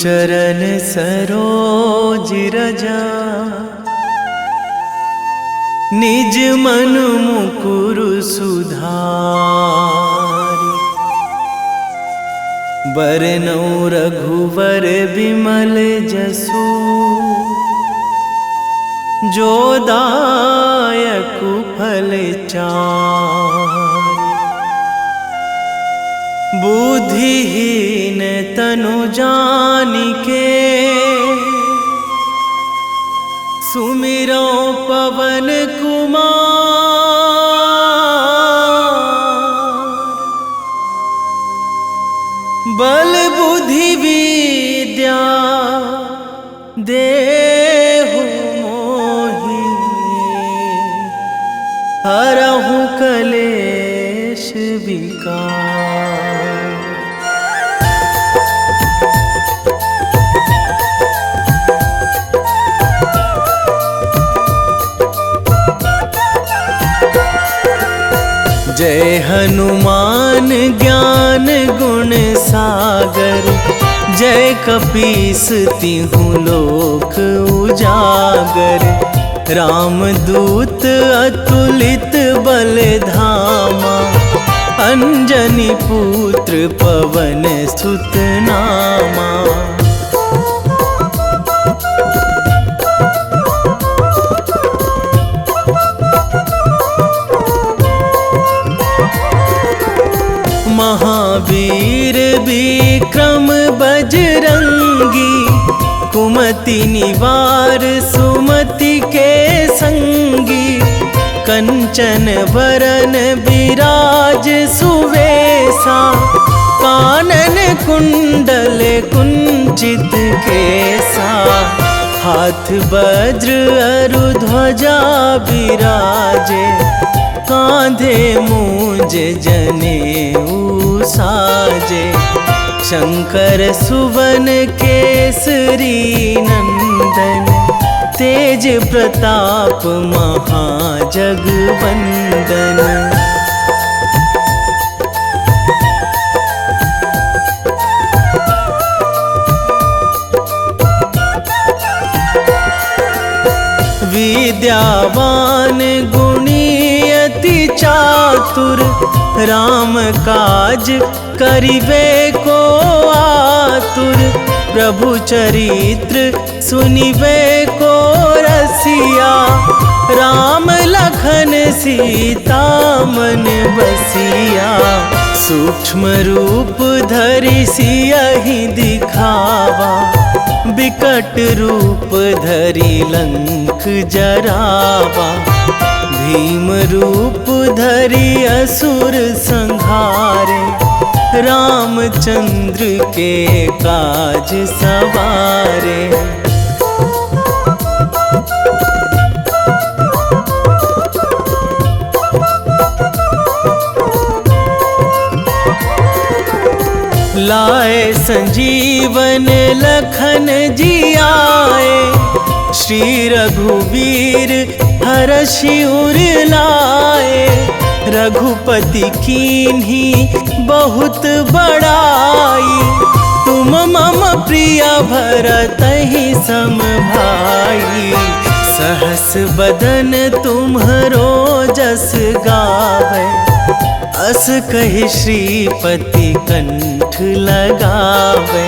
चरण सरोज रजा, निज मन मुकुर सुधारि। बरनौ रघुवर बिमल जसु, जो दायक फल चारि। बुद्धिहीन तनु जानिके, सुमिरो पवन कुमार। बल बुद्धि विद्या देहु मोहि, हरहु कलेश विकार। जय हनुमान ज्ञान गुण सागर, जय कपीस तिहुँ लोक उजागर। रामदूत अतुलित बल धामा, अंजनी पुत्र पवन सुत नामा। महावीर विक्रम बजरंगी, कुमति निवार सुमति के संगी। कंचन वरन विराज सुवेशा, कानन कुंडल कुंचित केसा। हाथ वज्र अरु ध्वजा बिराजे, कांधे मूंज जनेऊ साजे। शंकर सुवन केसरी नंदन, तेज प्रताप महाजगवंदन। विद्यावान गुणी अति चातुर, राम काज करिबे को आतुर। प्रभु चरित्र सुनिबे को रसिया, राम लखन सीता मन बसिया। सूक्ष्म रूप धरि सियहि दिखावा, बिकट रूप धरि लंक जरावा। भीम रूप धरि असुर संहारे, रामचंद्र के काज सवारे। लाए संजीवन लखन जियाए, श्री रघुवीर हरषि उर लाए। रघुपति कीन्ही बहुत बड़ाई, तुम मम प्रिय भरतहि सम भाई। सहस बदन तुम्हरो जस गावै, अस कहि श्रीपति कंठ लगावै।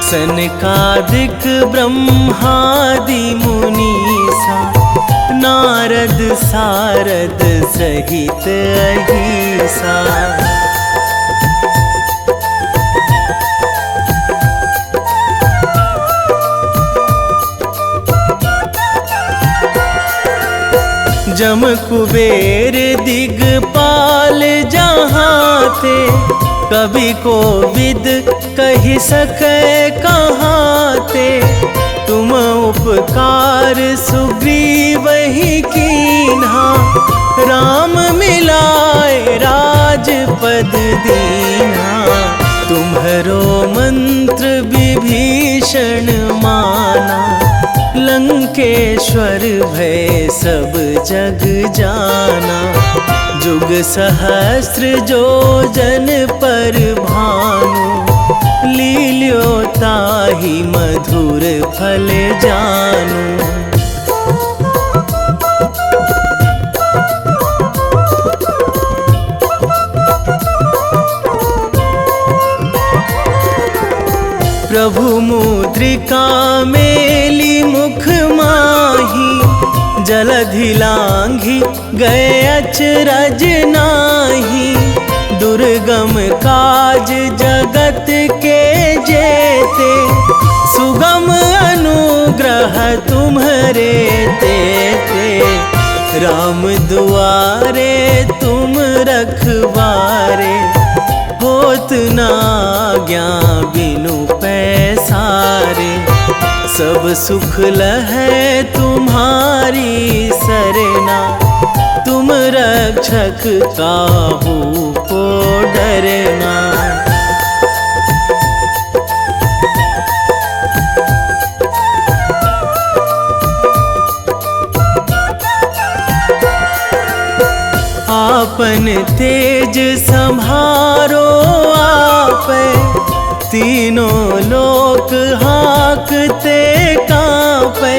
सनकादिक ब्रह्मादि मुनीसा, नारद सारद सहित अहिसा। जम कुबेर दिगपाल जहाँ थे, कवि कोविद कहि सकै कहाँ ते। तुम उपकार सुग्रीवहि कीन्हा, राम मिलाए राजपद दीन्हा। तुम्हरो मंत्र विभीषण माना, लंकेश्वर भय सब जग जाना। जुग सहस्त्र जो जन पर भानु, लील्यो ताहि मधुर फल जानू। प्रभु मुद्रिका मेली मुख माही, जलधि लांघी गए अचरज नाही। दुर्गम काज जगत के जेते, सुगम अनुग्रह तुम्हरे तेते। राम दुआरे तुम रखवारे, होत ना आज्ञा बिनु पैसारे। सब सुख लहै तुम्हारी सरना, तुम रक्षक काहू को डरना। आपन तेज संभारो आपै, तीनों लोक हाकते कांपै।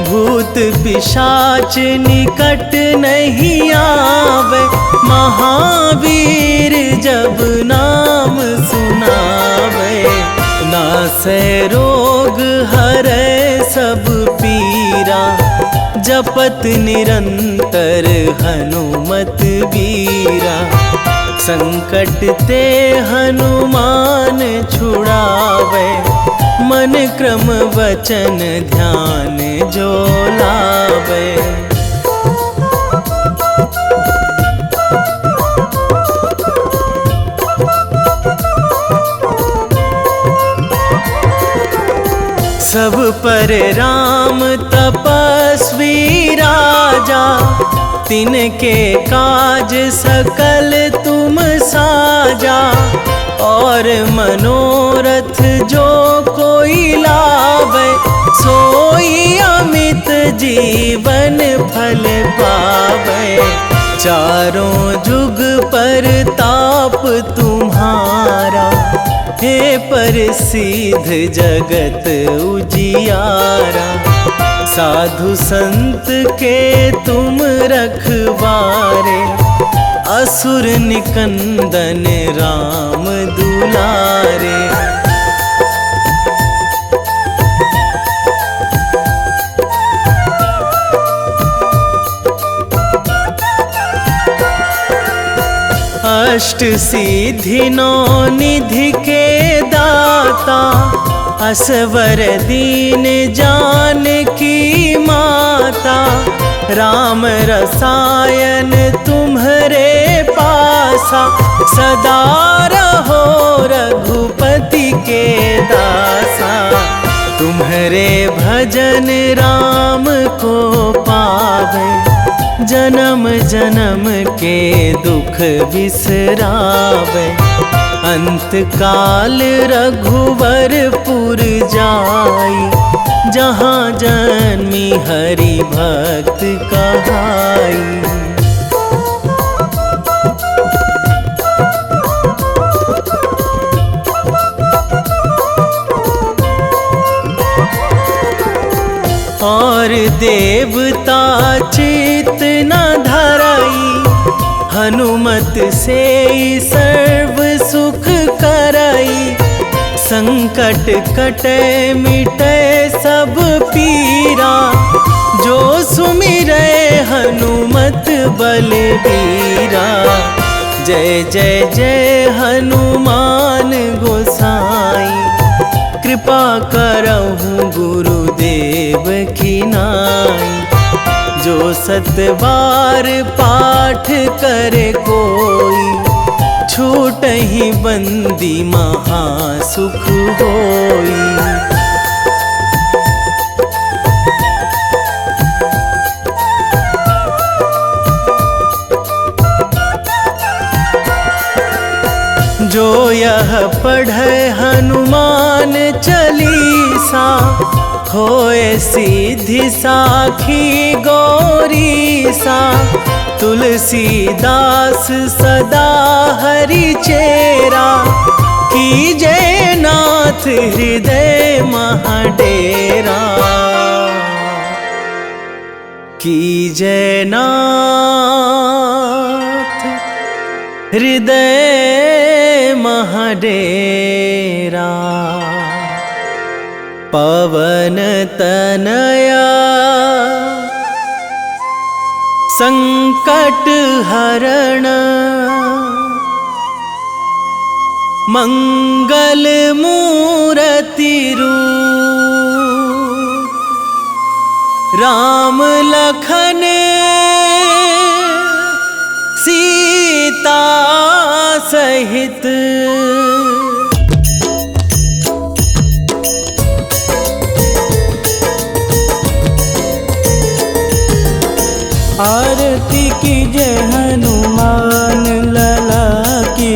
भूत पिशाच निकट नहीं आवे, महावीर जब नाम सुनावे। नासै रोग हरै सब पीरा, जपत निरंतर हनुमत बीरा। संकट ते हनुमान छुड़ावे, मन क्रम वचन ध्यान जो लावे। सब पर राम तपस्वी राजा, तिनके काज सकल तुम साजा। और मनोरथ जो कोई लावे, सोई अमित जीवन फल पावे। चारों जुग पर ताप तुम्हारा, हे प्रसिद्ध जगत उजियारा। साधु संत के तुम रखवारे, असुर निकंदन राम दुलारे। अष्ट सिद्धि नौ निधि के दाता, असवर दीन जानकी माता। राम रसायन तुम्हरे पासा, सदा रहो रघुपति के दासा। तुम्हरे भजन राम को पावे, जन्म जन्म के दुख बिसरावे। अंत काल रघुवरपुर जाई, जहाँ जन्मी हरि भक्त कहाई। और देवता चित न धराई, हनुमत से सर्व सुख कराई। संकट कटे मिटे सब पीरा, जो सुमिरै हनुमत बलबीरा। जय जय जय हनुमान गोसाई, कृपा करहु गुरुदेव की नाई। जो सतबार पाठ करे कोई, छूटहि बंदी महासुख होई। जो यह पढ़े हनुमान चालीसा, होए सिद्धि साखी गौरीसा। तुलसीदास सदा हरि चेरा, कीजे नाथ हृदय महाडेरा, कीजे नाथ हृदय महाडेरा। पवन तनया संकट हरण, मंगल मूर्ति रूप, राम लखन सीता सहित। आरती कीजे हनुमान लला की,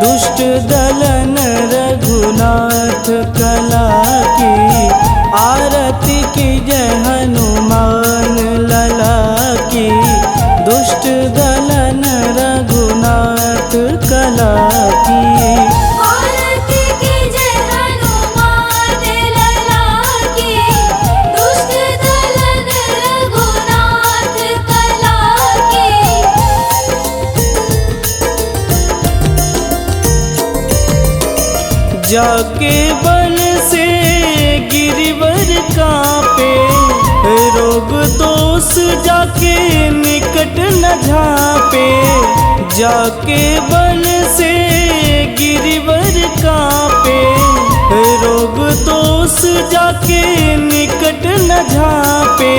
दुष्ट दलन रघुनाथ कला की। आरती कीजे हनुमान लला की, दुष्ट दलन रघुनाथ कला की। आरती कीजे हनुमान लला की, दुष्ट दलन रघुनाथ कला की। जाके बल से गिरिवर कांपे, रोग दोष जाके निकट न झापे। जाके बल से गिरिवर कांपे, रोग दोष जाके निकट न झापे।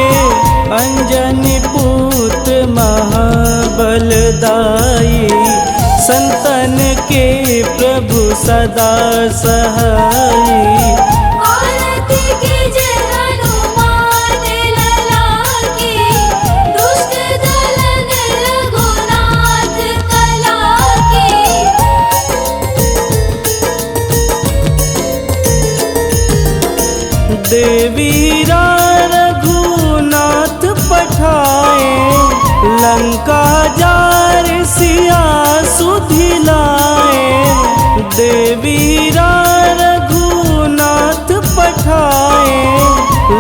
अंजनी पूत महाबलदाई, संतन के प्रभु सदा सहाई। आरती कीजे हनुमान लला की, दुष्ट दलन रघुनाथ कला की। देवीरा रघुनाथ पठाए, लंका जार सिया सुधिलाए। देवीरा रघुनाथ पठाए,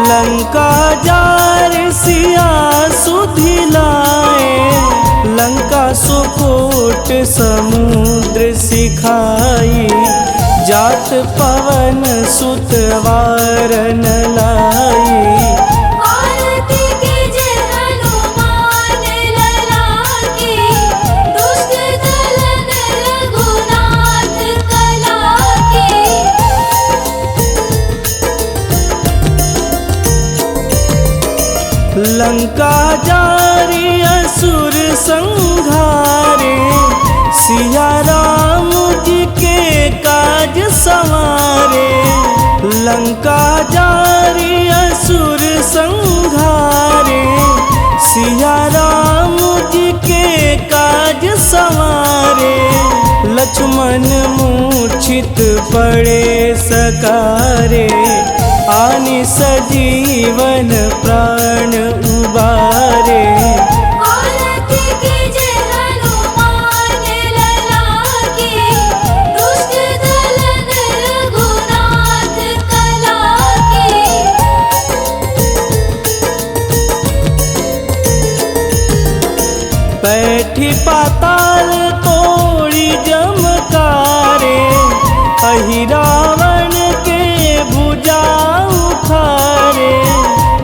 लंका जार सिया सुधिलाए। लंका सुकोट समुद्र सिखाई, जात पवन सुत वारन लाई। आरती कीजे हनुमान लला की, दुष्ट दलन रघुनाथ कला की। लंका जारी असुर संघारे, सिया राम जी के काज संवारे। लंका जारी असुर संघारे, सिया राम जी के काज संवारे। लक्ष्मण मूर्छित पड़े सकारे, आनि सजीवन प्राण उबारे। आरती कीजे हनुमान लला की, दुष्ट दलन रघुनाथ कला की। बैठी पाताल तोड़ी जमकारे, अहि रावण के भुजा उखारे।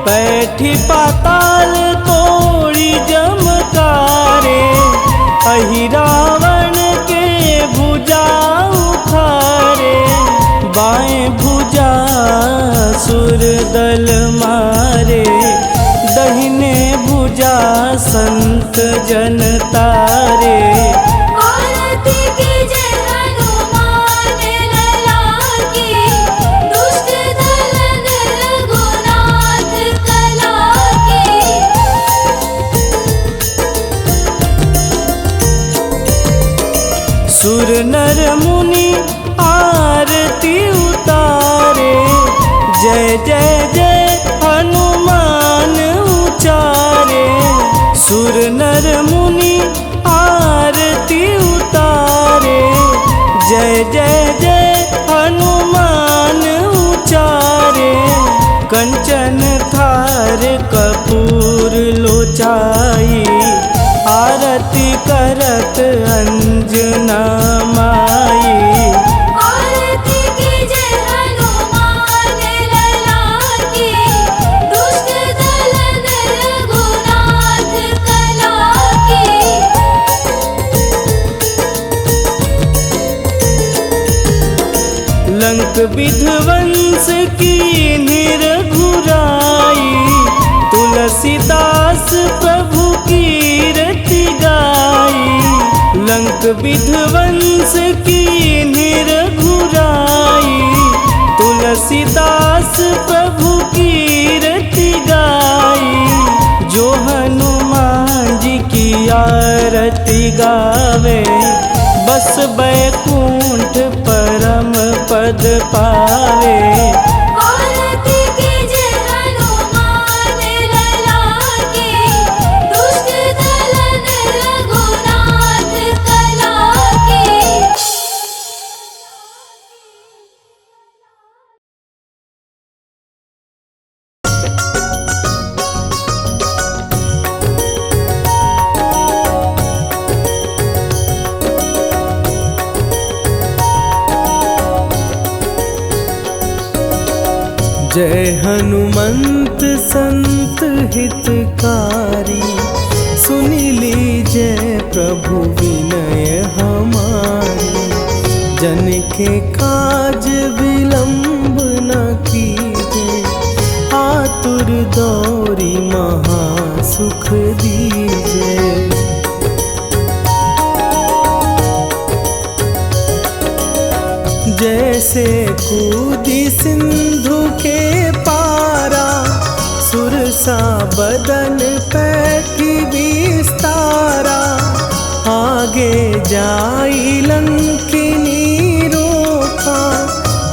बैठी पाताल तोड़ी जमकारे, अहि रावण के भुजा उखारे। बाएं भुजा सुर दल मारे, दहिने भुजा संत जन तारे। आरती कीजे हनुमान लला की, दुष्ट दलन रघुनाथ कला की। सुर नर मुनि आरती उतारे, जय जय जय हनुमान उचारे। सुर नर मुनि आरती उतारे, जय जय जय हनुमान उचारे, कंचन थार कपूर लोचाई, आरती करत अंजना माई। आरती कीजे हनुमान लला की, दुष्ट दलन रघुनाथ कला की। लंक विध्वंस की निरघुराई, तुलसीदास प्रभु कीरति गाई। लंक विध्वंस की निरघुराई, तुलसीदास प्रभु कीरति गाई। जो हनुमान जी की आरती गावे, बस बैकुंठ परम पद पावे। आरती कीजे हनुमान लला की, दुष्ट दलन रघुनाथ कला की। जय हनुमंत संत हितकारी, सुनि लीजय प्रभु विनय हमारी। जन के काज विलंब न कीजे, आतुर दौरी महा सुख दीजे। जैसे कूदी सिंधु के पारा, सुरसा बदन पैठी विस्तारा। आगे जाई लंकिनी रोका,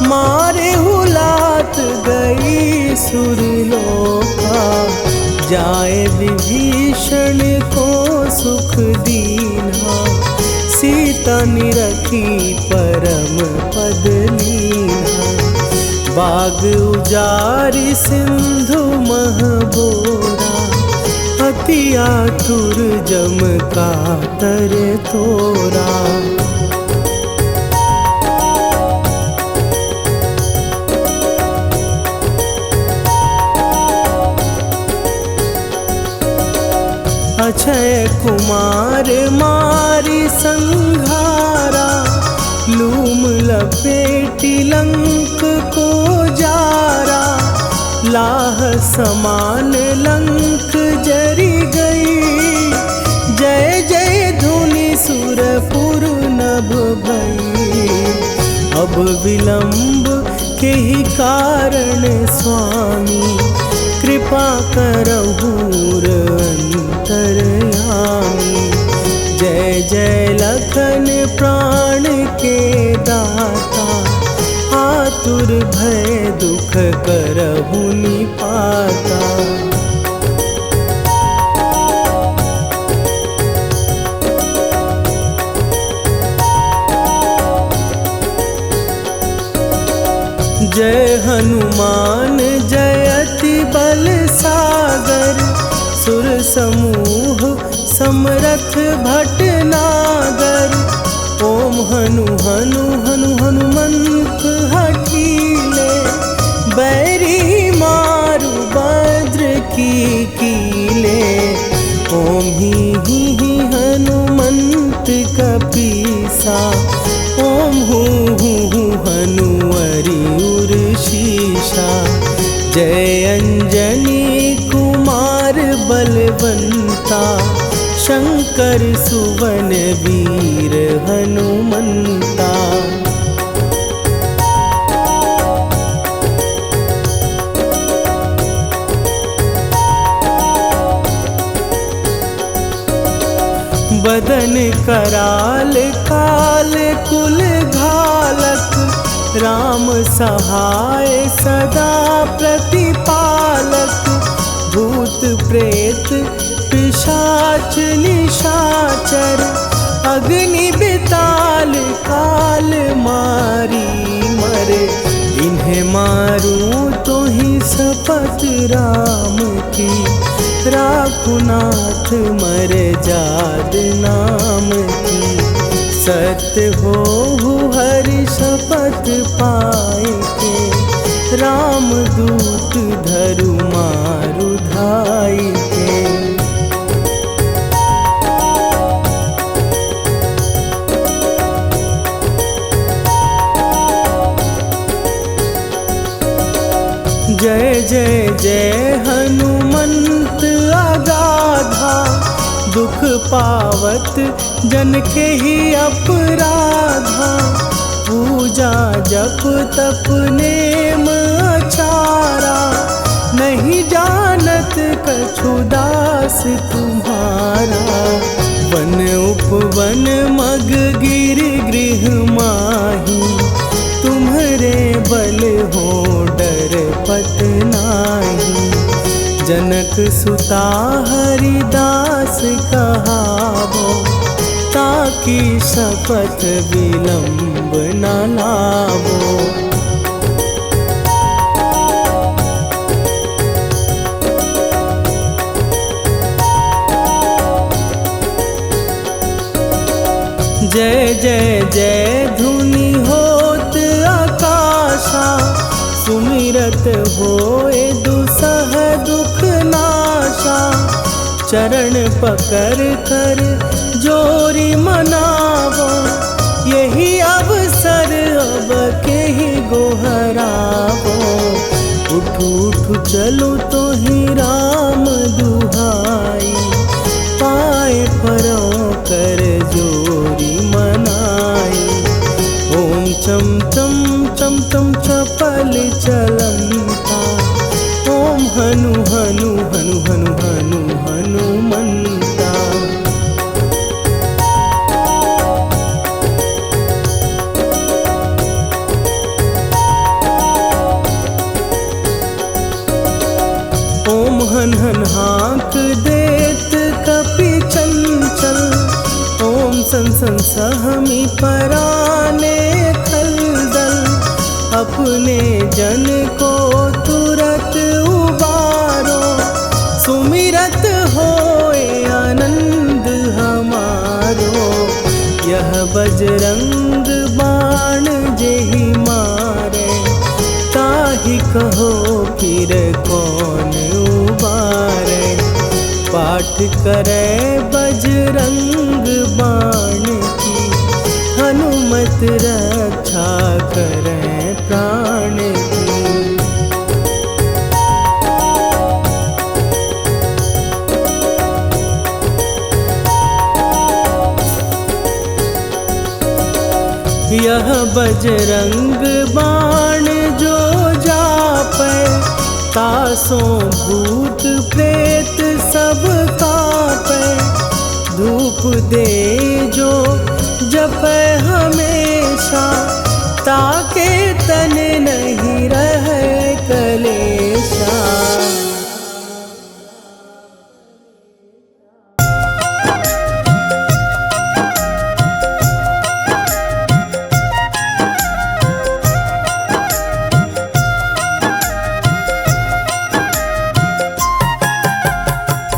मारे हुलात गई सुरलोका। जाए विभीषण को सुख दीना, सीता निरखी परम पद लीना। बाग उजारि सिंधु महबोरा, अति आतुर जम कातर तोरा। अक्षय कुमार मारी संघारा, लूम लपेटी लंक को जारा। लाह समान लंक जरी गई, जय जय धुनि सुरपुर नभ भई। अब विलंब के ही कारण स्वामी, कृपा करहु अंतरयामी। जय जय लखन प्राण के दाता, आतुर भय दुख करहु निपाता। जय हनुमान जयति बल सागर, सुर समूह समरथ भटनागर। ओम हनु हनु हनु हनुमंत हठीले, बैरी मारु भद्र की कीले। ओम ही हनुमंत कपीसा, ओम हूँ हनुमरि उर्शीषा। जय अंजनी कुमार बलवंता, शंकर सुवन वीर हनुमंता। बदन कराल काल कुल घालक, राम सहाय सदा प्रतिपालक। भूत प्रेत पिशाच निशाचर, अग्नि बिताल काल मारी मरे, इन्हें मारूं तो ही शपथ राम की, राखुनाथ मरे जाद नाम की। सत्य हो हरि शपथ पाए के, राम दूत धरु मारु धाई के। जय जय जय हनुमंत अगाधा, दुख पावत जन के ही अपराधा। पूजा जप तप नेम अचारा, नहीं जानत कछु दास तुम्हारा। वन उपवन मग गिर गृह माही, तुम्हरे बल हो डर पत नाही। जनक सुता हरिदास कहावो, ताकि शपथ विलंब न लावो। जय जय जय धुनि होत आकाशा, सुमिरत होए दुसह दुख नाशा। चरण पकड़ कर जोरी मनावो, यही अवसर अब के ही गोहरावो। उठू उठू चलो तो ही राम दुहाई, पाए परों कर जोरी मनाई। ओम चम चम चम चम चपल चलंता, ओम हनु हनु हनु हनु हनु हनुमंता। ओम हन हन हाँक देत कपि चंचल, ओम सन सन सहमी पराने खलदल। अपने जन को तुरत उबारो, सुमिरत होए आनंद हमारो। यह बजरंग बाण जेहि मारे, ताहि कहो फिर कौन उबारे। पाठ करे बजरंग बाण की, हनुमत रक्षा करे प्राण की। यह बजरंग बाण जो जापै, तासों भूत प्रेत सब कापै। धूप दे जो जपै हमेशा, ताके तन नहीं रहे कलेशा।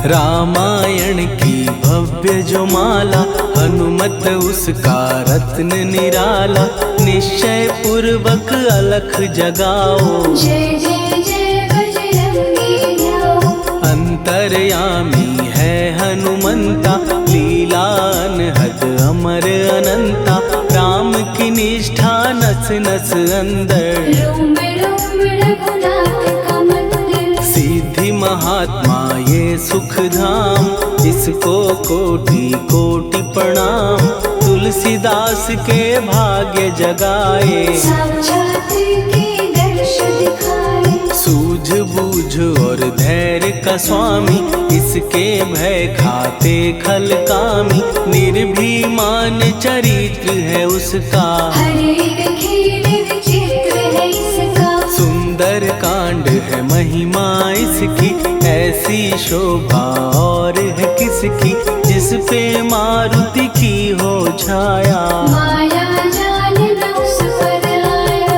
रामायण की भव्य जो माला, हनुमत उसका रत्न निराला। निश्चय पूर्वक अलख जगाओ, जय जय जय बजरंगी ध्याओ। अंतर्यामी है हनुमंता, लीला अनहद अमर अनंता। राम की निष्ठा नस नस अंदर, रोम रोम रघुनाथ का मंदिर। सिद्धि महात्मा ये सुख धाम, इसको कोटि कोटि प्रणाम। तुलसीदास के भाग्य जगाए, साक्षात के दर्श दिखाए। सूझ बूझ और धैर्य का स्वामी, इसके भय खाते खल कामी। निर्भीमान चरित्र है उसका, हर एक खेल विचित्र है इसका। सुंदर सुंदर कांड है महिमा इसकी, ऐसी शोभा और है किसकी, जिस पे मारुति की हो छाया। माया जाल न उस पर आया।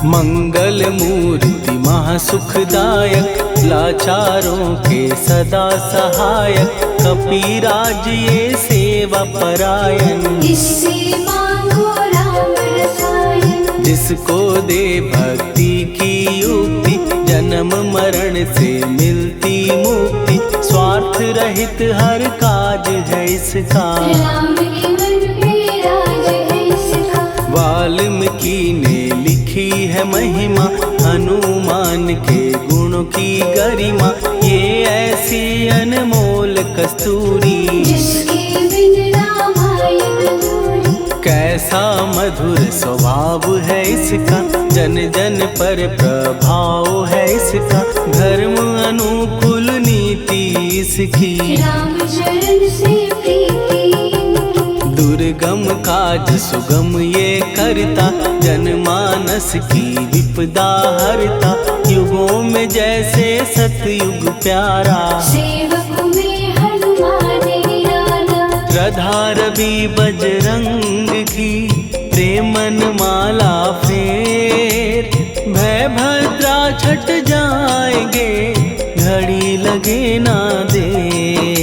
मंगल मूर्ति महासुखदायक, लाचारों के सदा सहायक, कपिराज ये सेवा परायण। इससे मांगो राम रसायन। जिसको दे भक्ति की युक्ति, जन्म मरण से मिलती मुक्ति, स्वार्थ रहित हर काज है इसका। राम के मन पे राज है इसका। वाल्मीकि ने लिखी है महिमा, हनुमान के गुणों की गरिमा, ये ऐसी अनमोल कस्तूरी। जिसके बिन रामायण अधूरी। कैसा मधुर स्वभाव है इसका, जन जन पर प्रभाव है इसका, धर्म अनुकूल नीति इसकी। राम चरण से प्रीति इनकी। दुर्गम काज सुगम ये करता, जनमानस की विपदा हरता, युगों में जैसे सतयुग प्यारा। सेवक में हनुमान निराला। राधा रवि बजरंग की, प्रेमन माला फेर, भय भद्रा छट जाएंगे, घड़ी लगे ना देर।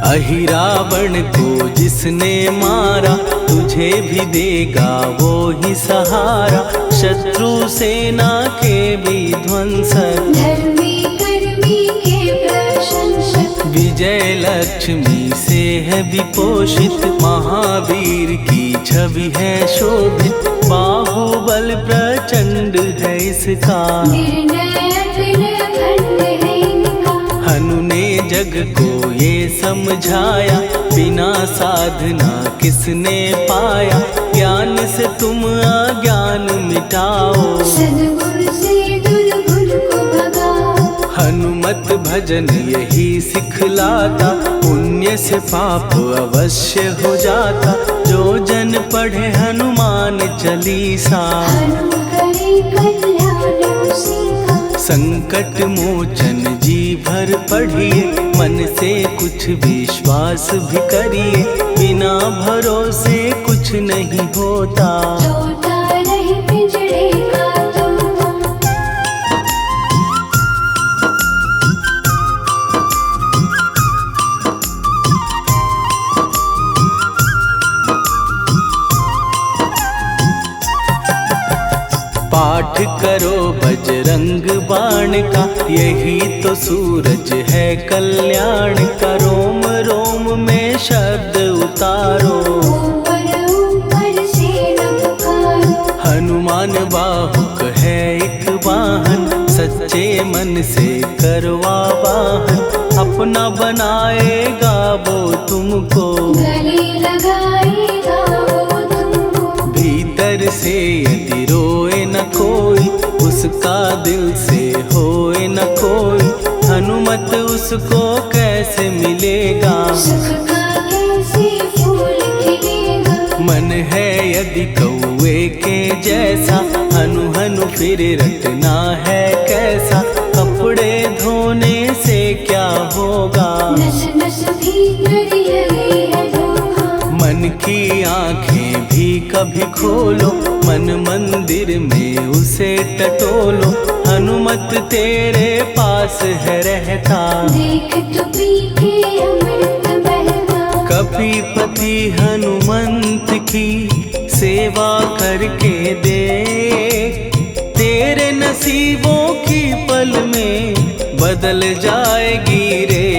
अहिरावण को जिसने मारा, तुझे भी देगा वो ही सहारा, शत्रु सेना के विध्वंसक, धर्मी कर्मी के प्रशंसक। विजय लक्ष्मी से है विपोषित, महावीर की छवि है शोभित, बाहुबल प्रचंड है इसका। निर्णय अतुल खंड है इनका। हनु ने जग को ये समझाया, बिना साधना किसने पाया, ज्ञान से तुम अज्ञान मिटाओ, सद्गुण से दुर्गुण को भगाओ। हनुमत भजन यही सिखलाता, पुण्य से पाप अवश्य हो जाता, जो जन पढ़े हनुमान चालीसा। हनु करे कल्याण उसी का। संकट मोचन जी भर पढ़िए, मन से कुछ विश्वास भी करिए, बिना भरोसे कुछ नहीं होता। तोता रहे पिंजड़े का तोता। पाठ करो बजरंग बाण का, यही तो सूरज है कल्याण का, रोम रोम में शब्द उतारो, ऊपर ऊपर से न पुकारो। हनुमान बाहुक है एक वाहन, सच्चे मन से करवा वाहन, अपना बनाएगा वो तुमको, गले लगाएगा वो तुमको। भीतर से यदि रोए न कोई, उसका दिल से होए न कोई, हनुमत उसको कैसे मिलेगा। सुख का कैसे फूल खिलेगा। मन है यदि कौवे के जैसा, हनु हनु फिर रटना है कैसा, कपड़े धोने से क्या होगा, नस नस भीतर यही है धोखा। मन की आंखें भी कभी खोलो, मन मंदिर में उसे टटोलो, हनुमत तेरे पास है रहता, देख तो पी के अमृत बहता। कपीपति हनुमंत की सेवा करके देख, तेरे नसीबों की पल में बदल जाएगी रे।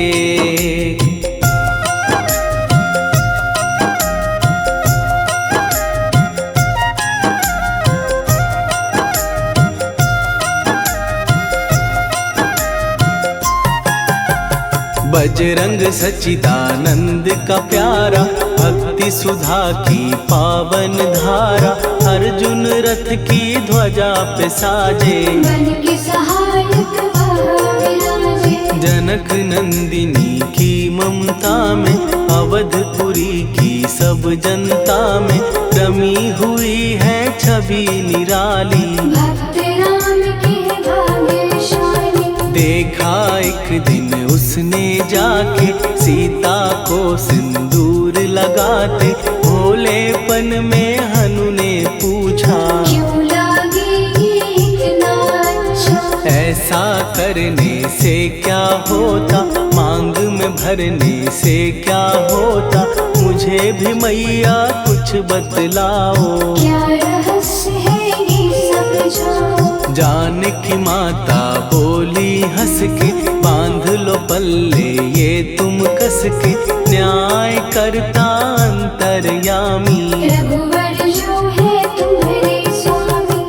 बजरंग सच्चिदानंद का प्यारा, भक्ति सुधा की पावन धारा, अर्जुन रथ की ध्वजा पे साजे, बन के सहायक वहाँ विराजे। जनक नंदिनी की ममता में, अवधपुरी की सब जनता में, रमी हुई है छवि निराली। भक्त राम के भाग्यशाली, देखा एक दिन उसने जाके, सीता को सिंदूर लगाते, भोलेपन में हनु ने पूछा, क्यों लागे ये इतना अच्छा। ऐसा करने से क्या होता, मांग में भरने से क्या होता, मुझे भी मैया कुछ बतलाओ। क्या रहस्य है ये समझाओ। जानकी माता बोली हंस के, बांध लो पल्ले ये तुम कस के, न्याय करता अंतर्यामी। रघुवर जो है तुम्हारे स्वामी।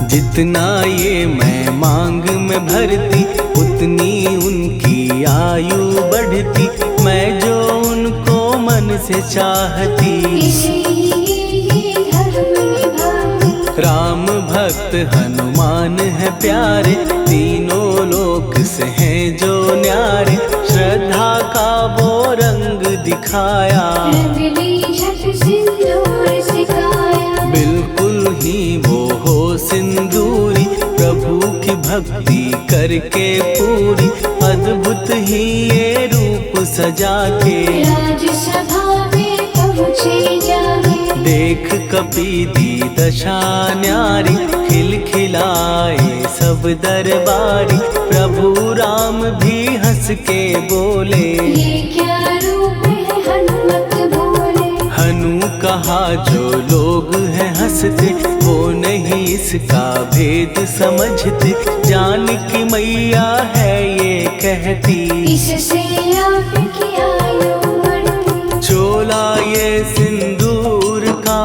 जितना ये मैं मांग में भरती, उतनी उनकी आयु बढ़ती, मैं जो उनको मन से चाहती। इसीलिए धर्म निभाती, राम भक्त हनुमान है प्यारे, तीनों लोक से हैं जो न्यारे, श्रद्धा का वो रंग दिखाया, रंग ली झट सिंदूर सिखाया। बिल्कुल ही वो हो सिंदूरी, प्रभु की भक्ति करके पूरी, अद्भुत ही ये रूप सजा के, राजसभा में पहुँचे जाके। देख कपीदी दशा न्यारी, खिलखिलाए सब दरबारी, प्रभु राम भी हंस के बोले, ये क्या रूप है हनुमत बोले। हनु कहा जो लोग हैं हंसते, वो नहीं इसका भेद समझते, जानकी मैया है ये कहती, इससे आपकी आयु बढ़ती। चोला ये सिंदूर का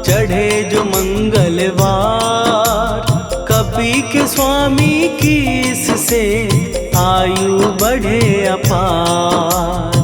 चढ़े जो मंगलवार, कपी के स्वामी की इससे आयु बढ़े अपार।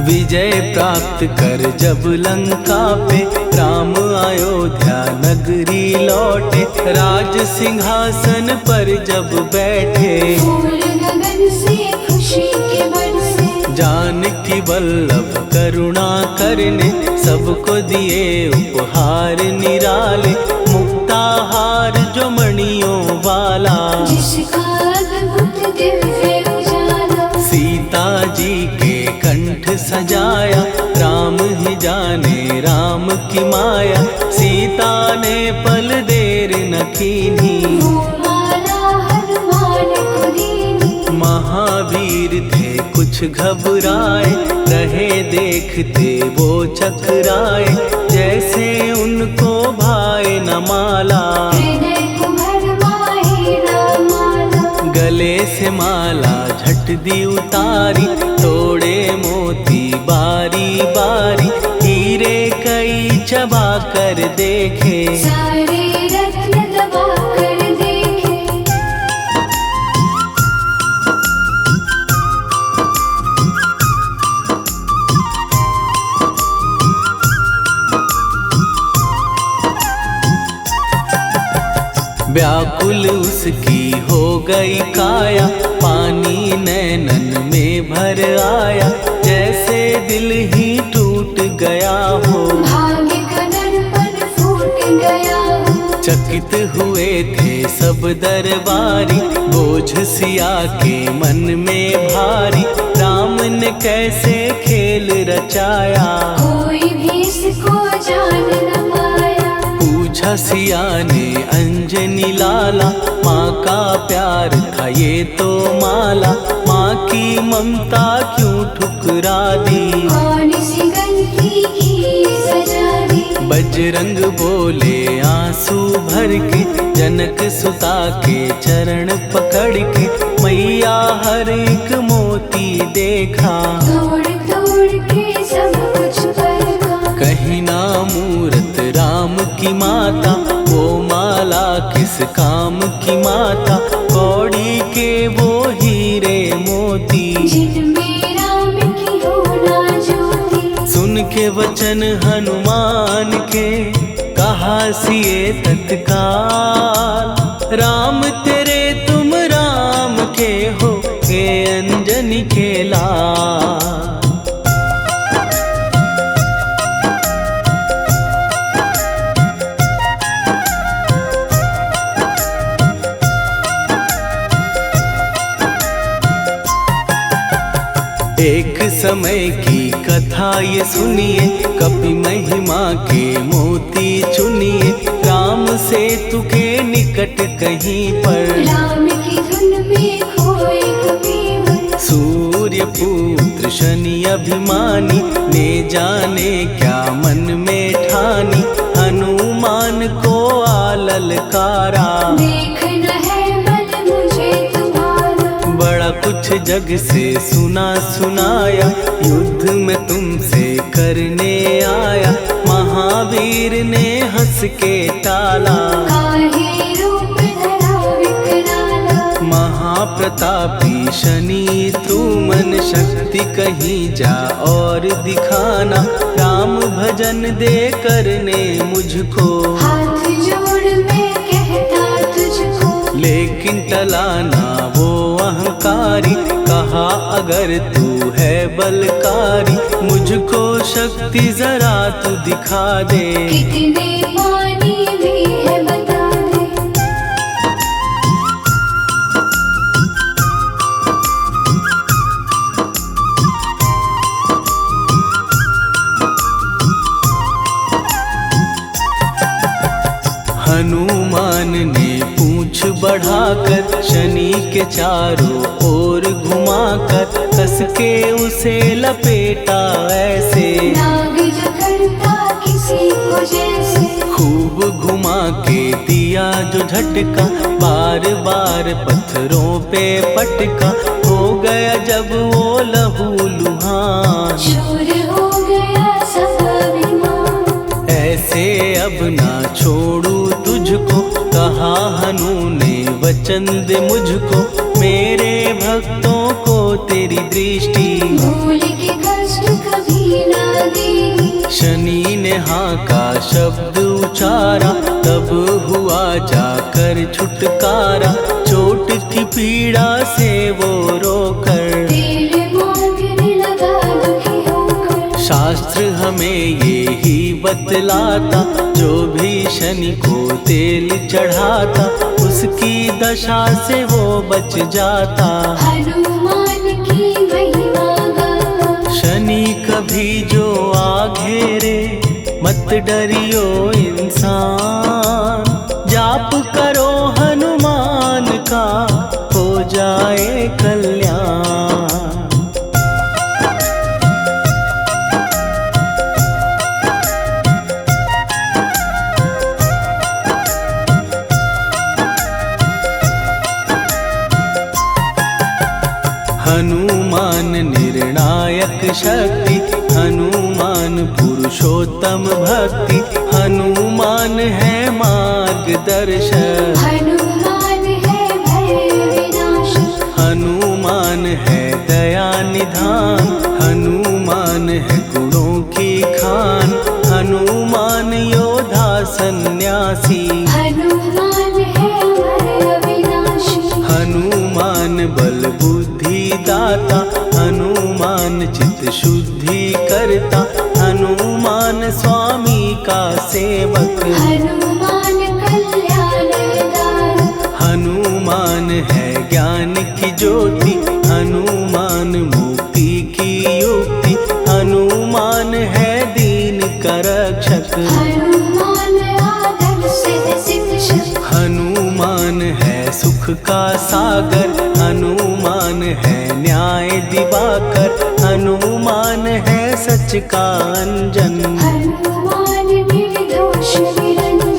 विजय प्राप्त कर जब लंका पे, राम अयोध्या नगरी लौटे, राज सिंहासन पर जब बैठे, फूल गगन से खुशी के बरसे। जानकी वल्लभ करुणा करने, सबको दिए उपहार निराले, मुक्ताहार जो मणियों वाला, जिसका अद्भुत दिव्य उजाला। सीता जी के कंठ सजाया, राम ही जाने राम की माया, सीता ने पल देर न कीन्ही, वो माला हनुमान को दीनी। महावीर थे कुछ घबराए, रहे देखते वो चकराए, जैसे उनको भाए न माला, हृदय को भरमाए रामाला। गले से माला झट दी उतारी, तोड़े मोती बारी बारी, हीरे कई चबा कर देखे, सारे रत्न दबा कर देखे। व्याकुल उसकी हो गई काया, पानी नैनन में भर आया, जैसे दिल ही टूट गया हो, भाग्य का दर्पण फूट गया हो। चकित हुए थे सब दरबारी, बोझ सिया के मन में भारी, राम ने कैसे खेल रचाया, कोई भी इसको जान न पाया। पूछा सिया ने अंजनी लाला, माँ का प्यार था ये तो माला, माँ की ममता क्यों ठुकरा दी, कौन सी गलती की सजा दी। बजरंग बोले आंसू भर के, जनक सुता के चरण पकड़ के, मैया हर एक मोती देखा, तोड़ तोड़ के सब कुछ परखा। कहीं ना मूरत राम की माता, वो माला किस काम की माता, कौड़ी के वो हीरे मोती, जिनमें राम की हो ना ज्योति। सुन के वचन हनुमान के, कहा सिए तत्काल, राम तेरे तुम राम के हो, के अंजनी के लाल। एक समय की कथा ये सुनिए, कपि महिमा के मोती चुनिए, राम सेतु के निकट कहीं पर, राम की धुन में खोए कबीर। सूर्य पुत्र शनि अभिमानी, ने जाने क्या मन में ठानी, हनुमान को आललकारा, देखना है बल मुझे तुम्हारा। बड़ा कुछ जग से सुना सुनाया, युद्ध में तुमसे करने आया, महावीर ने हंस के टाला, काहे रूप धरा विकराला। महाप्रतापी शनि तू मन शक्ति कहीं जा और दिखाना, राम भजन दे करने मुझको, हाथ जोड़ मैं कहता तुझको। लेकिन टला ना वो अहंकारी, कहा अगर तू है बलकारी, मुझको शक्ति जरा तू दिखा दे, कितने पानी भी है बता दे। हनुमान ने पूंछ बढ़ाकर, शनि के चारों ओर घुमाकर, कस के उसे लपेटा ऐसे, नाग जो करता किसी को जैसे। खूब घुमा के दिया जो झटका, बार बार पत्थरों पे पटका, हो गया जब वो लहू लुहान, चूर हो गया सब अभिमान। ऐसे अब ना छोड़ू तुझको, कहा हनु ने वचन दे मुझको, मेरे भक्तों को तेरी दृष्टि, भूल के कष्ट कभी ना देगी। शनि ने हाँ का शब्द उचारा, तब हुआ जाकर छुटकारा, चोट की पीड़ा से वो रोकर, तेल मांगने लगा दुखी होकर। शास्त्र हमें ये ही बतलाता, जो भी शनि को तेल चढ़ाता, उसकी दशा से वो बच जाता, हनुमान की महिमा गाता। शनि कभी जो आ घेरे, मत डरियो इंसान, जाप करो हनुमान का, हो जाए कल्याण। हनुमान निर्णायक शक्ति, हनुमान पुरुषोत्तम भक्ति, हनुमान है मार्गदर्शक, हनुमान है भय विनाशक। हनुमान है दया निधान, हनुमान है गुणों की खान, हनुमान योद्धा सन्यासी, हनुमान है भय विनाशी। हनुमान बल बुद्धि दाता, हनुमान चित्त शुद्धि करता, हनुमान स्वामी का सेवक, हनुमान कल्याणदार। हनुमान है ज्ञान की ज्योति, हनुमान मुक्ति की युक्ति, हनुमान है दीन का रक्षक, हनुमान आदर से शिक्षक। हनुमान है सुख का सागर, हनुमान है न्याय दिवाकर, हनुमान है सच का अंजन। हनुमान निर्दोष निरंजन।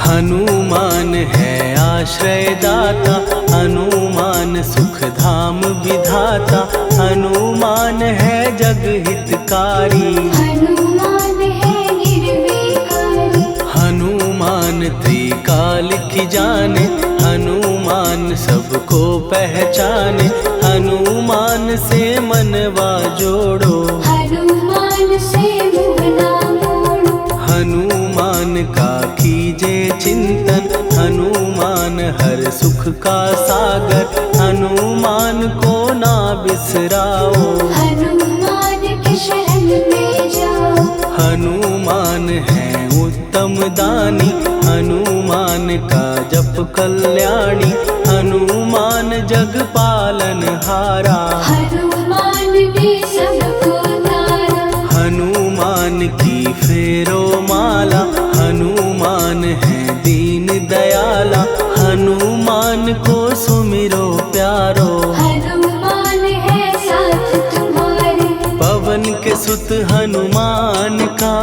हनुमान है आश्रय दाता, हनुमान सुख धाम विधाता, हनुमान है जग हितकारी। हनुमान है निर्विकारी। हनुमान त्रिकाल की जाने, हनुमान सबको पहचाने, हनुमान से मनवा जोड़ो, हनुमान से मुँह ना मोड़ो। हनुमान का कीजे चिंतन, हनुमान हर सुख का सागर, हनुमान को ना बिसराओ, हनुमान के शरण में जाओ। हनुमान है उत्तम दानी, हनुमान का जप कल्याणी, हनुमान जग पालन हारा, हनुमान ने सबको तारा। हनुमान की फेरो माला, हनुमान है दीन दयाला, हनुमान को सुमिरो प्यारो, हनुमान है साथ तुम्हारे। पवन के सुत हनुमान का,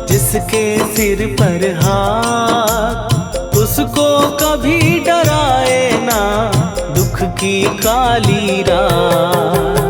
जिसके सिर पर हाथ, उसको कभी डराए ना दुख की काली रात।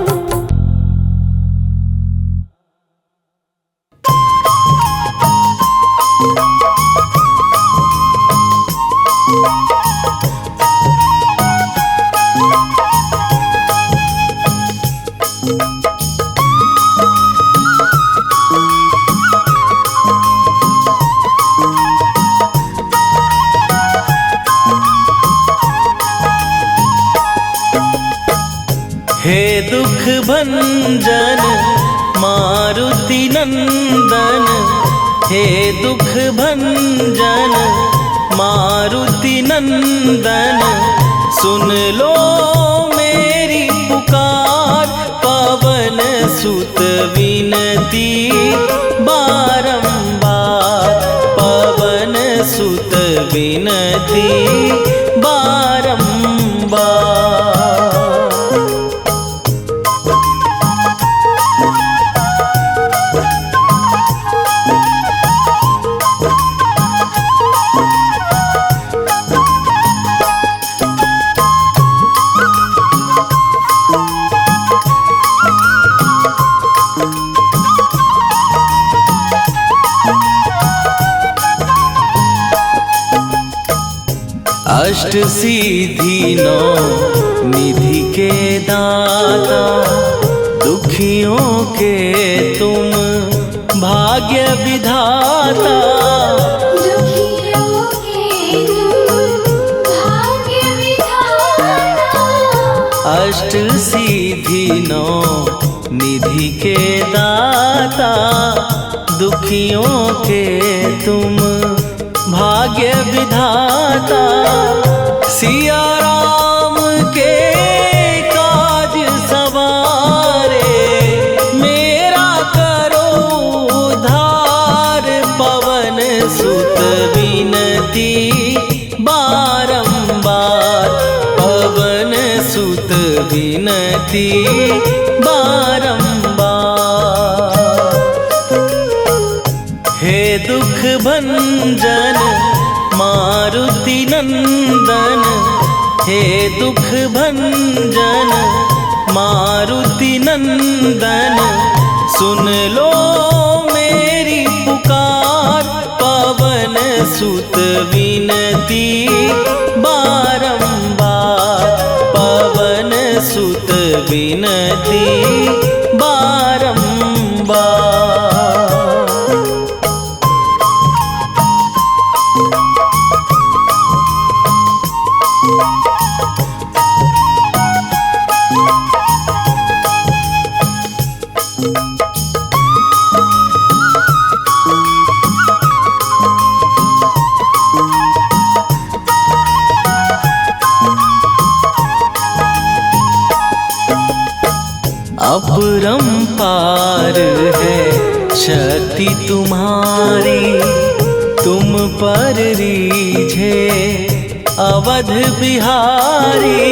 हे दुख भंजन मारुति नंदन, हे दुख भंजन मारुति नंदन, सुन लो मेरी पुकार, पवन सुत विनती बारंबार, पवन सुत विनती बारंबार। अष्ट सिद्धि नौ निधि के दाता, दुखियों के तुम भाग्य विधाता, दुखियों के तुम भाग्य विधाता। अष्ट सिद्धि नौ निधि के दाता, दुखियों के तुम भाग्य विधाता, सिया राम के काज सवारे, मेरा करो उद्धार, पवन सुत विनती बारंबार, पवन सुत विनती बारंबार। हे दुख भंजन मारुति नंदन, हे दुख भंजन मारुति नंदन, सुन लो मेरी पुकार, पवन सुत विनती बारंबार, पवन सुत विनती बारंबार। अपरंपार है शक्ति तुम्हारी तुम पर रीझे अवध बिहारी।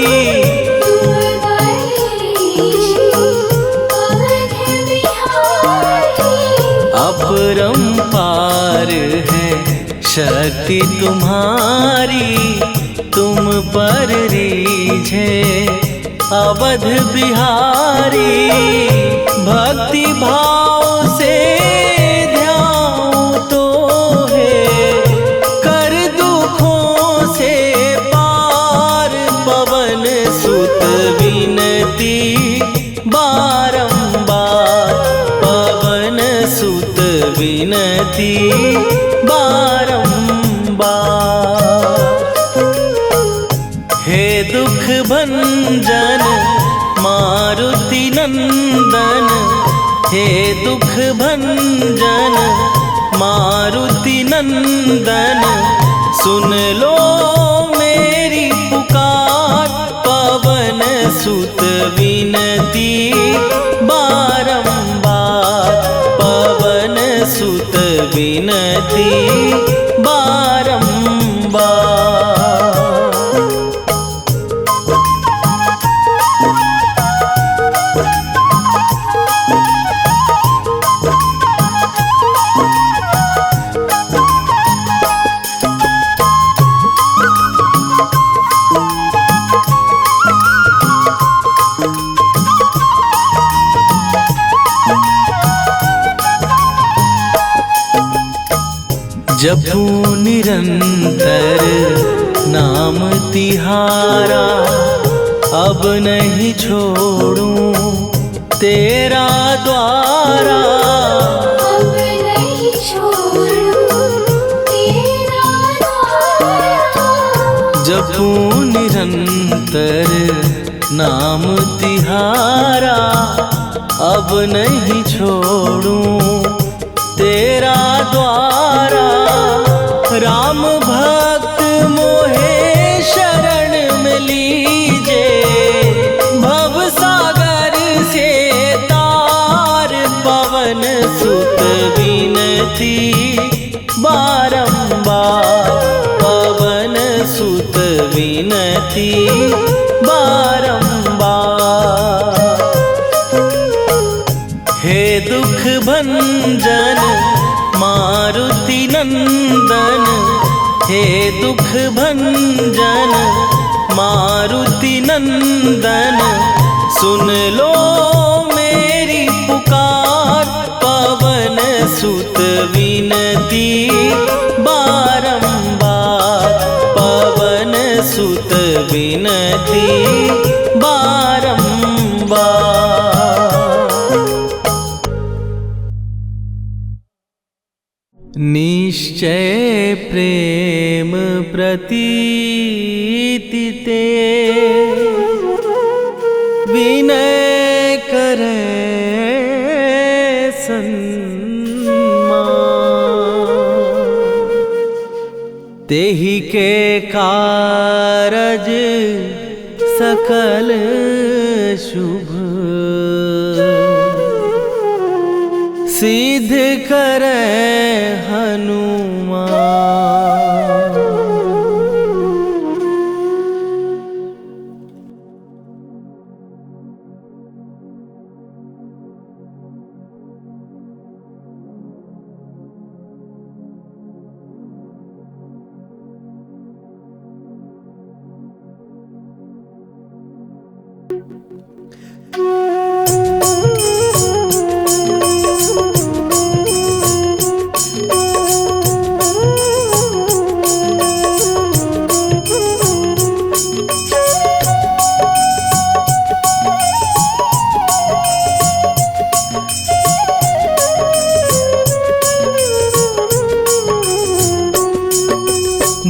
अपरंपार है शक्ति तुम्हारी तुम पर रीझे अवध बिहारी। भक्ति भाव से ध्याऊं तो है कर दुखों से पार। पवन सुत विनती बारंबार, पवन सुत विनती बारंबार। हे दुख भंजन मारुति नंदन, हे दुख भंजन मारुति नंदन। सुन लो मेरी पुकार, पवन सुत विनती बारंबार, पवन सुत विनती बारंबार। जपूं निरंतर नाम तिहारा, अब नहीं छोड़ूं तेरा द्वारा। अब नहीं छोड़ूं तेरा द्वारा। जपूं निरंतर नाम तिहारा, अब नहीं छोड़ूं तेरा द्वारा। राम भक्त मोहे शरण में लीजे, भव सागर से तार। पवन सुत विनती बारंबार, पवन सुत विनती बारंबार। हे दुख भंजन मारुति नंदन, हे दुख भंजन मारुति नंदन। सुन लो मेरी पुकार, पवन सुत विनती बारंबार, पवन सुत विनती बारंबार। निश्चय प्रेम प्रतीति ते, विनय करे सन्मान। तेहि के कारज सकल शुभ, सिद्ध करे हनुमान।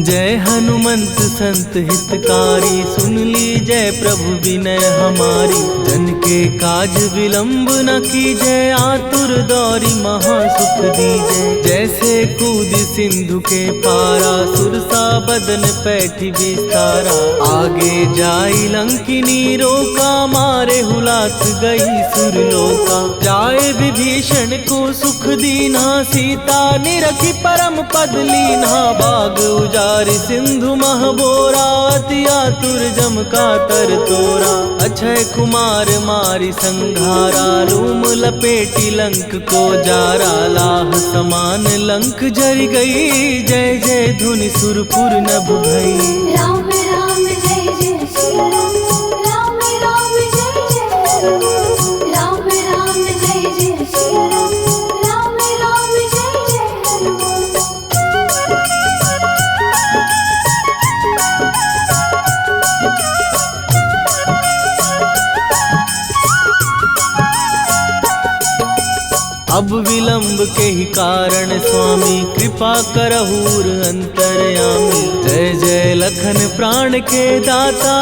जय हनुमंत संत हितकारी, सुन लीजय प्रभु विनय हमारी। जन के काज विलंब न कीजय, आतुर दौरी महासुख दीजय। जैसे कूद सिंधु के पारा, सुरसा बदन पैठी विस्तारा। आगे जाई लंकिनी रोका, मारे हुलात गई सुरलोका। जाए विभीषण को सुख दीना, सीता निरखी परम पद लीना। बाग उजारि सिंधु महबोरा, अति आतुर जम का तर तोरा। अक्षय कुमार मारि संघारा, रूम लपेटी लंक को जारा। लाह समान लंक जरि गई, जय जय धुनि सुरपुर नभ भई। राम राम जय जय सिया राम, राम राम जय जय हनुमान। राम राम जय जय सिया राम, राम राम जय जय हनुमान। अब विलंब के ही कारण स्वामी, कृपा करहूर अंतरयामी। जय जय लखन प्राण के दाता,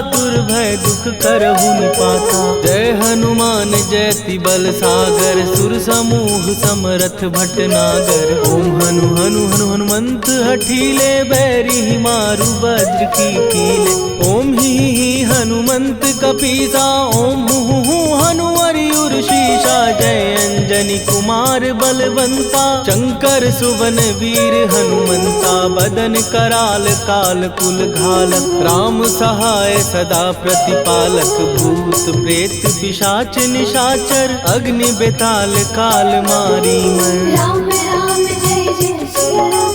दुर्भय दुख करहु निपाता। जय हनुमान जयति बल सागर, सुर समूह समरथ भटनागर। ओम हनु हनु हनु हनुमंत हठीले, बैरी मारु वज्र की कीले। ओम ही हनुमंत कपीसा, ओम हु हनुमरि शीशा। जय अंजनी कुमार बलवंता, शंकर सुवन वीर हनुमंता। बदन कराल काल कुल घालक, राम सहाय सदा प्रतिपालक। भूत प्रेत पिशाच निशाचर, अग्नि बेताल काल मारी मैं। राम राम जय जय सिया राम,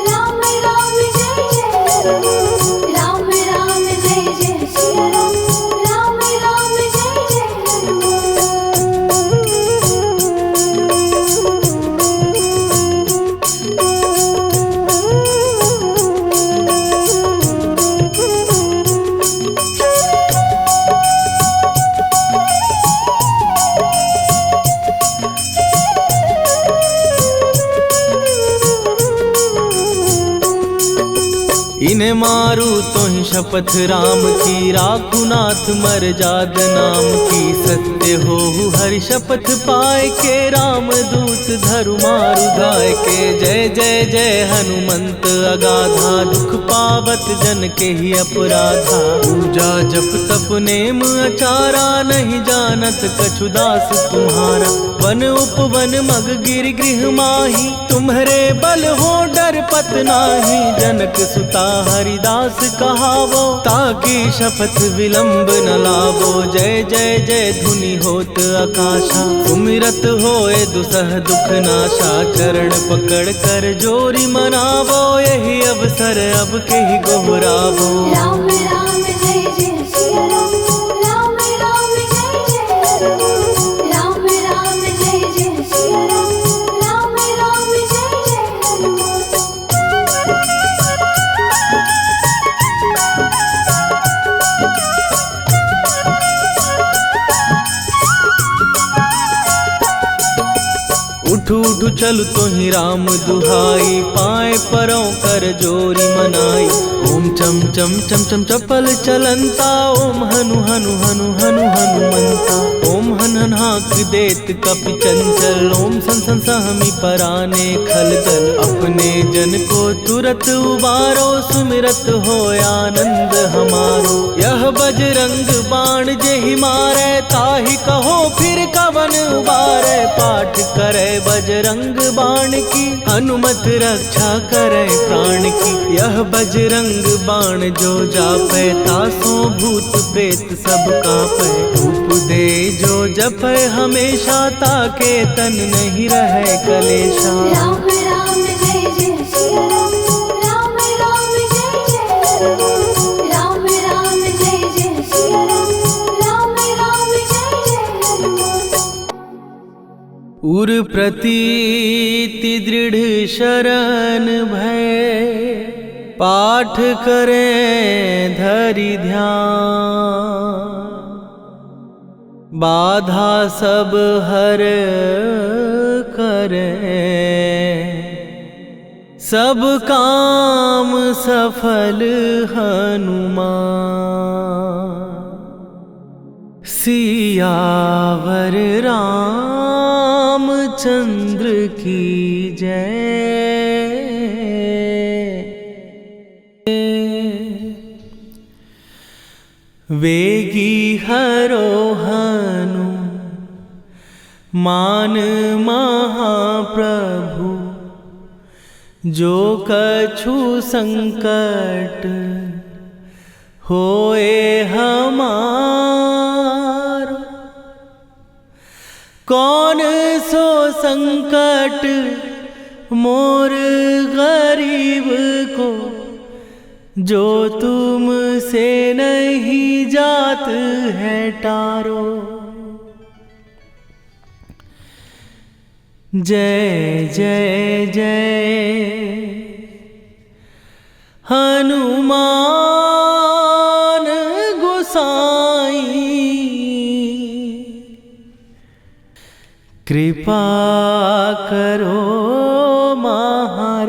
राम राम जय जय हनुमान। राम राम जय जय सिया राम, राम राम जय जय हनुमान। इन्हें मारू तो ही शपथ राम की, राखू नाथ मर जाद नाम की। सत्य हो हरि शपथ पाए के, राम दूत धरु मारु धाय के। जय जय जय हनुमंत अगाधा, दुख पावत जन के ही अपराधा। पूजा जप तप नेम अचारा, नहीं जानत कछु दास तुम्हारा। वन उपवन मग गिर गृह माही, तुम्हरे बल हो डर पत नाही। जनक सुता हरिदास कहावो, ताकि शपथ विलंब न लावो। जय जय जय धुनि होत आकाशा, सुमिरत होए दुसह दुख नाशा। चरण पकड़ कर जोरी मनावो, यही अवसर अब के ही गोहरावो। राम राम जय जय सिया राम, राम राम जय जय हनुमान। राम राम जय जय सिया राम, राम राम जय जय हनुमान। उठू उठू चल तो ही राम दुहाई, पाए परों कर जोरी मनाई। ओम चम चम चम चम चपल चलंता, ओम हनु हनु हनु हनु हनुमंता। ओम हन हन हाक देत कपि चंचल, ओम सन सन सहमी पराने खलदल। अपने जन को तुरत उबारो, सुमिरत हो आनंद हमारो। यह बजरंग बाण जेहि मारे, ताहि कहो फिर कवन उबारे। पाठ करे बजरंग बाण की, हनुमत रक्षा करे प्राण की। यह बजरंग बाण जो जापै, तासों भूत प्रेत सब कापै। धूप दे जो जपै हमेशा, ताके तन नहीं रहे कलेशा। राम राम जय जय सिया राम, राम राम जय जय हनुमान। राम राम जय जय सिया राम, राम राम जय जय हनुमान। उर प्रतीति दृढ़ शरण भय, पाठ करें धरि ध्यान। बाधा सब हर करें, सब काम सफल हनुमान। सियावर रामचंद्र की जय। वेगी हरोहनु मान महाप्रभु, जो कछु संकट होए हमार। कौन सो संकट मोर गरीब को, जो तुम से नहीं जात है टारो। जय जय जय हनुमान गोसाई, कृपा करो महाराज।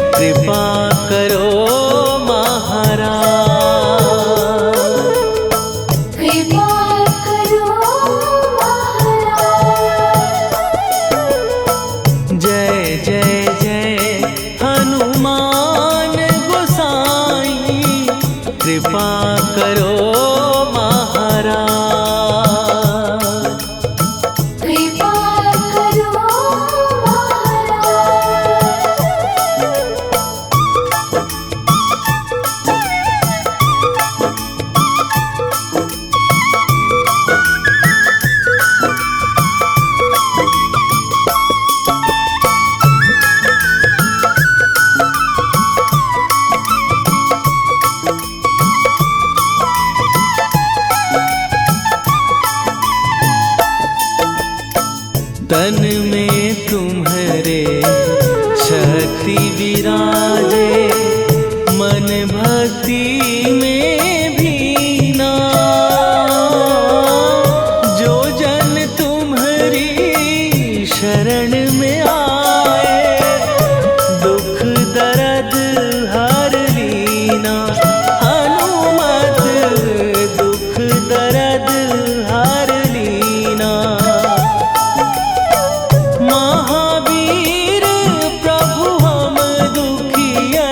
कृपा करो महाराज। कृपा करो तन में तुम्हारे शक्ति विराजे, मन भक्ति में भीना। जो जन तुम्हारी शरण में आए, दुख दर्द हर लीना। हनुमत दुख दर्द हर लीना। महावीर प्रभु हम दुखिया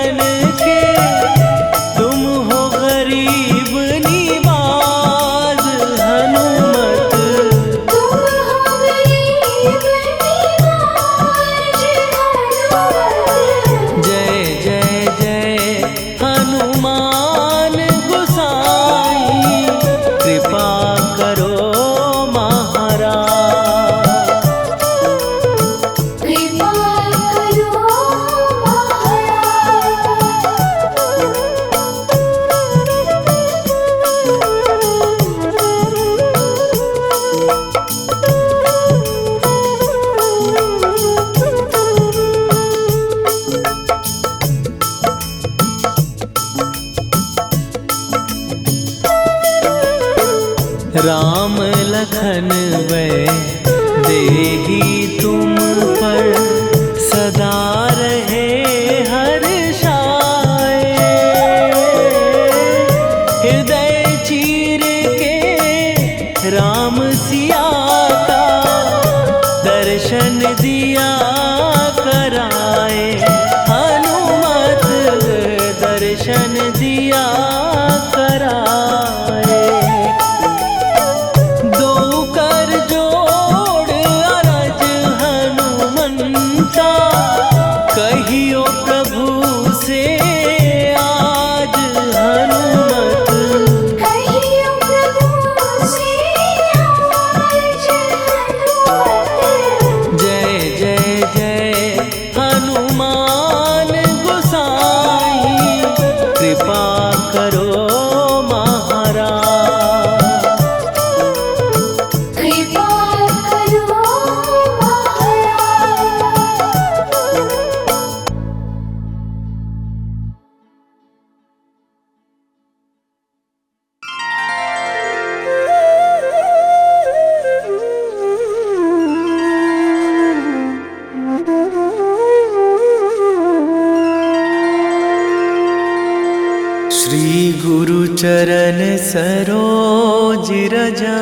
श्री गुरु चरण सरोज रजा,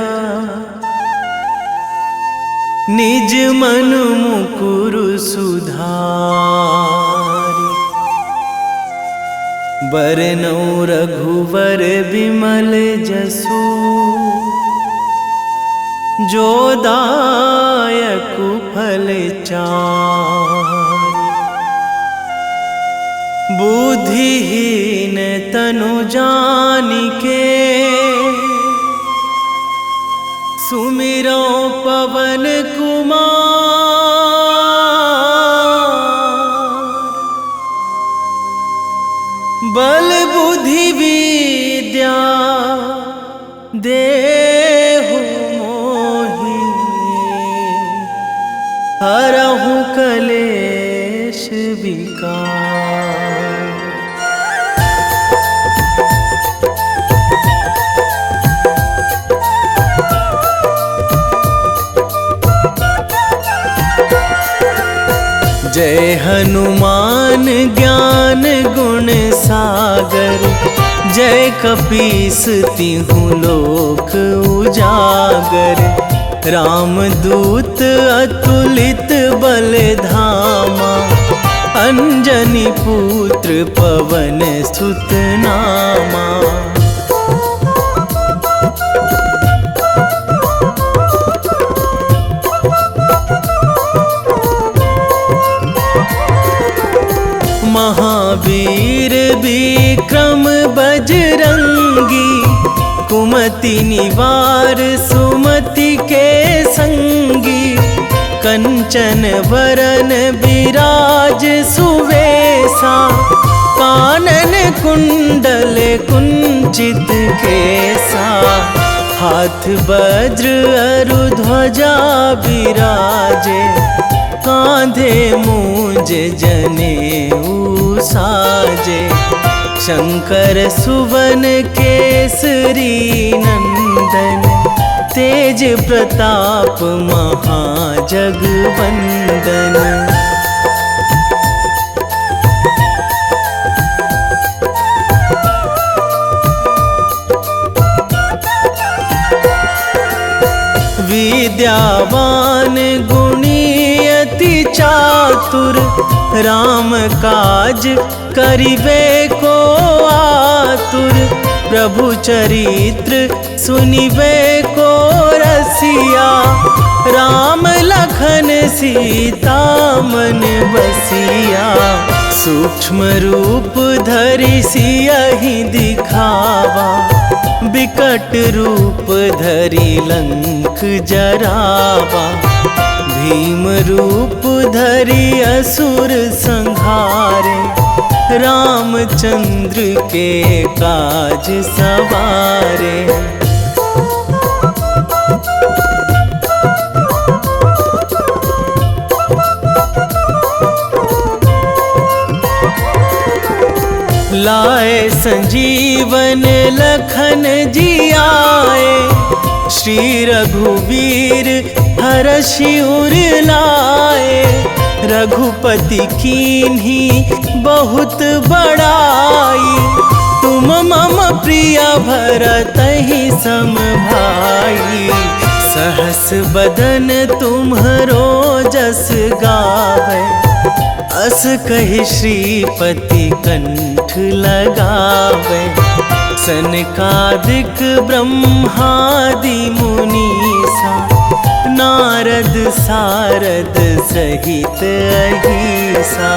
निज मन मुकुर सुधारि। बरनौ रघुवर बिमल जसु, जो दायक फल चारि। बुद्धिहीन तनु जानिके, सुमिरो पवन कुमार। बल बुद्धि विद्या देहु मोहि, हरहु कलेश विकार। जय हनुमान ज्ञान गुण सागर, जय कपीस तिहु लोक उजागर। रामदूत अतुलित बल धामा, अंजनी पुत्र पवन सुत नामा। महावीर विक्रम बजरंगी, कुमति निवार सुमति के संगी। कंचन वरन विराज सुवेशा, कानन कुंडल कुंचित केसा। हाथ वज्र अरु ध्वजा बिराजे, कांधे मूंज जनेऊ साजे। शंकर सुवन केसरी नंदन, तेज प्रताप महाजगवंदन। विद्यावान गुणी अति चातुर, राम काज करिबे को आतुर। प्रभु चरित्र सुनिबे को रसिया, राम लखन सीता मन बसिया। सूक्ष्म रूप धरि सियहि दिखावा, बिकट रूप धरि लंक जरावा। भीम रूप धरि असुर संहारे, रामचंद्र के काज सवारे। लाए संजीवन लखन जियाए, श्री रघुवीर हरषि उर लाए। रघुपति कीन्ही बहुत बड़ाई, तुम मम प्रिय भरतहि सम भाई। सहस बदन तुम्हरो जस गावै, अस कहि श्रीपति कंठ लगावै। सनकादिक ब्रह्मादि मुनीसा, नारद सारद सहित अहिसा।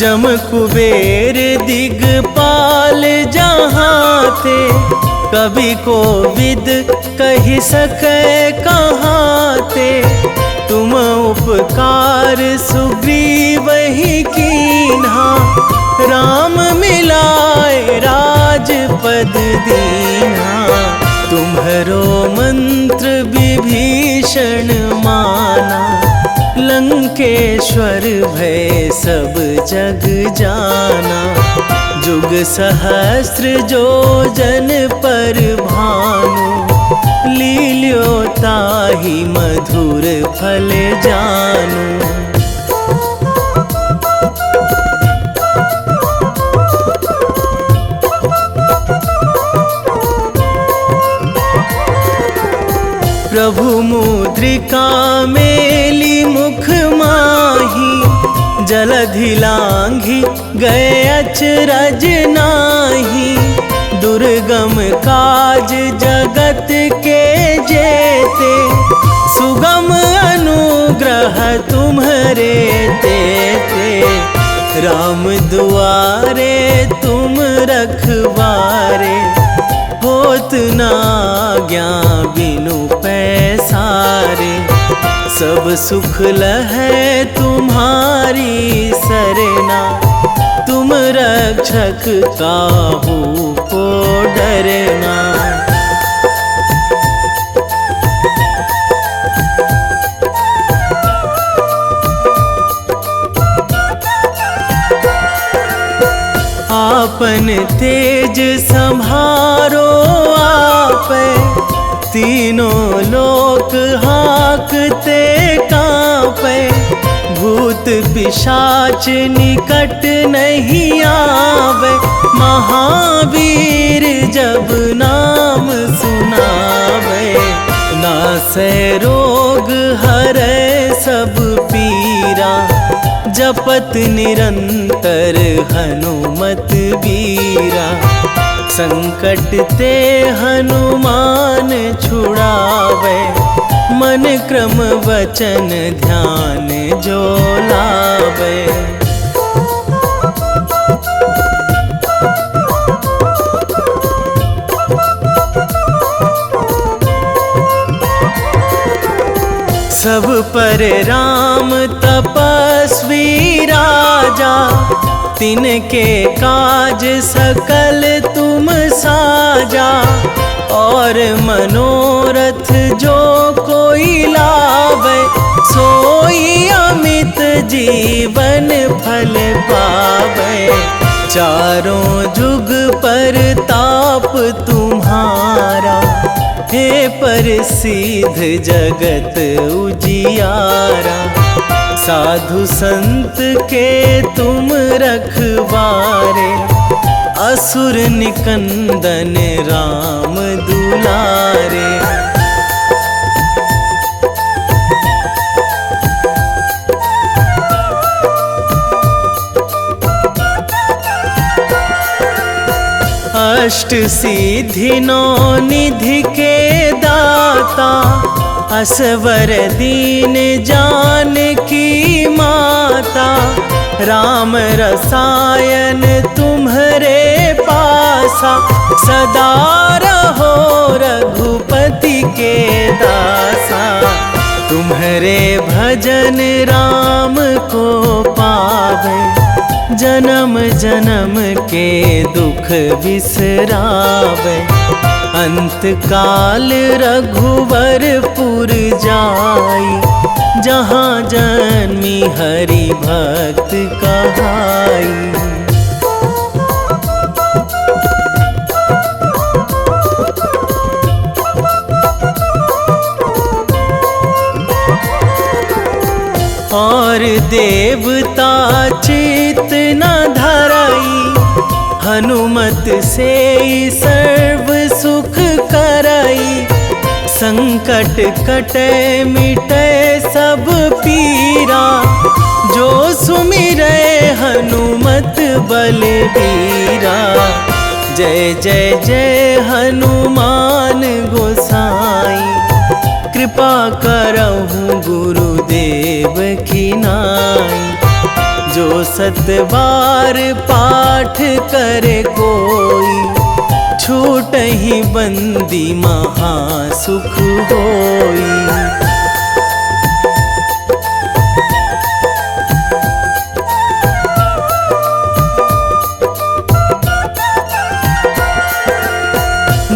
जम कुबेर दिगपाल जहाँ थे, कवि कोविद कहि सकै कहाँ ते। तुम उपकार सुग्रीवहि कीन्हा, राम मिलाए राजपद दीन्हा। तुम्हरो मंत्र विभीषण माना, लंकेश्वर भय सब जग जाना। जुग सहस्र जो जन पर भानु, लील्यो ताहि मधुर फल जानू। प्रभु मुद्रिका मेली मुख माही, जलधि लांघी गए अचरज नाही। दुर्गम काज जगत के जेते, सुगम अनुग्रह तुम्हरे तेते। राम दुआरे तुम रखवारे, होत ना आज्ञा बिनु पैसारे। सब सुख लहै तुम्हारी सरना, तुम रक्षक काहू को डरना। आपन तेज संभारो आपे, तीनों लोक हाकते कांपे। भूत पिशाच निकट नहीं आवे, महावीर जब नाम सुनावे। नासै रोग हरै सब पीरा, जपत निरंतर हनुमत बीरा। संकट ते हनुमान छुड़ावे, मन क्रम वचन ध्यान जो लावे। सब पर राम तपस्वी राजा, तिनके काज सकल तुम साजा। और मनोरथ जो कोई लावे, सोई अमित जीवन फल पावे। चारों जुग पर ताप तुम्हारा, हे प्रसिद्ध जगत उजियारा। साधु संत के तुम रखवारे, असुर निकंदन राम दुलारे। अष्ट सिद्धि नौ निधि के दाता, असवर दीन जानकी माता। राम रसायन तुम्हरे पासा, सदा रहो रघुपति के दासा। तुम्हरे भजन राम को पावे, जन्म जन्म के दुख बिसरावे। अंत काल रघुवरपुर जाई, जहाँ जन्मी हरि भक्त कहाई। और देवता चित न धराई, हनुमत से सर्व सुख कराई। संकट कटे मिटे सब पीरा, जो सुमिरै हनुमत बलबीरा। जय जय जय हनुमान गोसाई, कृपा करहु गुरुदेव की नाई। जो सतबार पाठ करे कोई, छूटहि बंदी महासुख होई।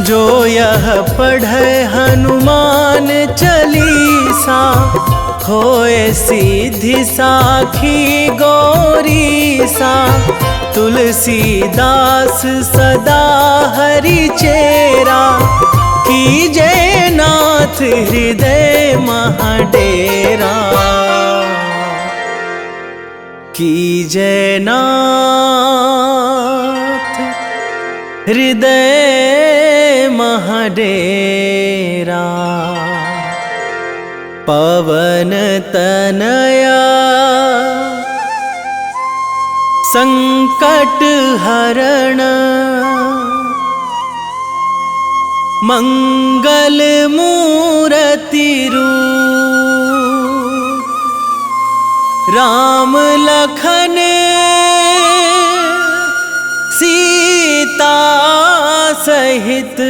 जो यह पढ़े हनुमान चालीसा, होए सीधी साखी गौरीसा। तुलसीदास सदा हरि चेरा, कीजे नाथ हृदय महाडेरा कीजय नाथ हृदय महाडेरा। पवन तनया संकट हरण मंगल मूर्ति रूप राम लखन सीता सहित